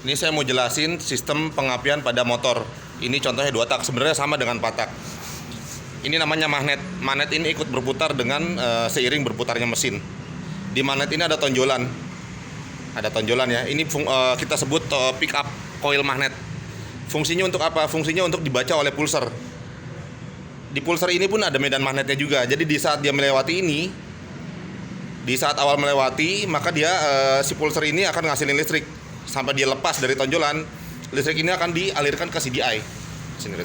Ini saya mau jelasin sistem pengapian pada motor. Ini contohnya 2 tak, sebenarnya sama dengan 4 tak. Ini namanya magnet. Magnet ini ikut berputar dengan seiring berputarnya mesin. Di magnet ini ada tonjolan. Ada tonjolan ya. Ini kita sebut pick up coil magnet. Fungsinya untuk apa? Fungsinya untuk dibaca oleh pulser. Di pulser ini pun ada medan magnetnya juga. Jadi di saat dia melewati ini, di saat awal melewati, maka dia si pulser ini akan ngasilin listrik. Sampai dia lepas dari tonjolan, listrik ini akan dialirkan ke CDI. Sini.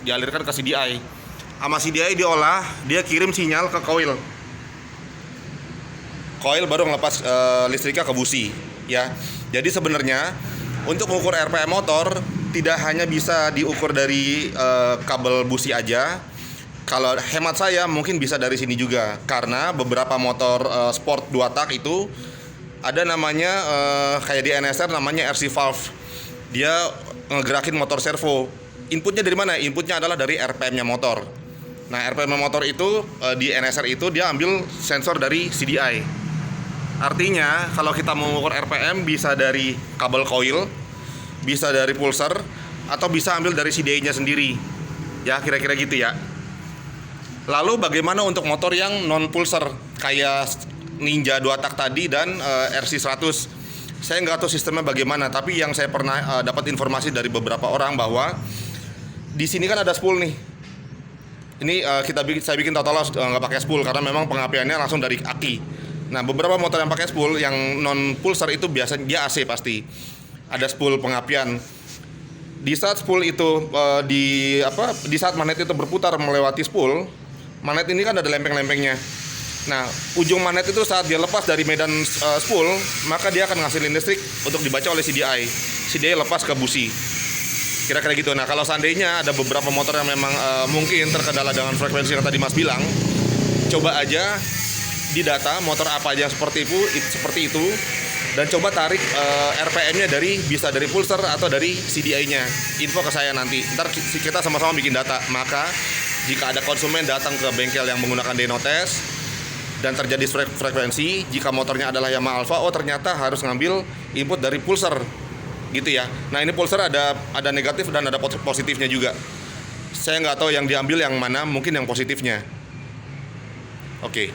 Dialirkan ke CDI. Sama CDI diolah, dia kirim sinyal ke coil. Coil baru ngelepas listriknya ke busi, ya. Jadi sebenarnya untuk mengukur RPM motor tidak hanya bisa diukur dari kabel busi aja. Kalau hemat saya mungkin bisa dari sini juga, karena beberapa motor sport 2 tak itu ada namanya kayak di NSR namanya RC valve. Dia ngegerakin motor servo. Inputnya dari mana? Inputnya adalah dari RPM-nya motor. Nah, RPM motor itu di NSR itu dia ambil sensor dari CDI. Artinya kalau kita mau mengukur RPM bisa dari kabel coil, bisa dari pulser, atau bisa ambil dari CDI-nya sendiri. Ya, kira-kira gitu ya. Lalu bagaimana untuk motor yang non pulser kayak Ninja 2 tak tadi dan RC100? Saya nggak tahu sistemnya bagaimana, tapi yang saya pernah dapat informasi dari beberapa orang bahwa di sini kan ada spool nih. Ini saya bikin total nggak pakai spool karena memang pengapiannya langsung dari aki. Nah, beberapa motor yang pakai spool yang non pulser itu biasanya dia AC pasti ada spool pengapian. Di saat spool itu di saat magnet itu berputar melewati spool, magnet ini kan ada lempeng-lempengnya. Nah, ujung magnet itu saat dia lepas dari medan spool, maka dia akan ngasilin listrik untuk dibaca oleh CDI. CDI lepas ke busi. Kira-kira gitu. Nah, kalau seandainya ada beberapa motor yang memang mungkin terkendala dengan frekuensi yang tadi Mas bilang, coba aja didata motor apa aja yang seperti itu dan coba tarik RPM-nya bisa dari pulser atau dari CDI-nya. Info ke saya nanti. Ntar kita sama-sama bikin data. Maka jika ada konsumen datang ke bengkel yang menggunakan dyno test dan terjadi frekuensi, jika motornya adalah Yamaha Alfa, ternyata harus ngambil input dari pulser, gitu ya. Nah, ini pulser ada negatif dan ada positifnya juga. Saya nggak tahu yang diambil yang mana, mungkin yang positifnya. Oke.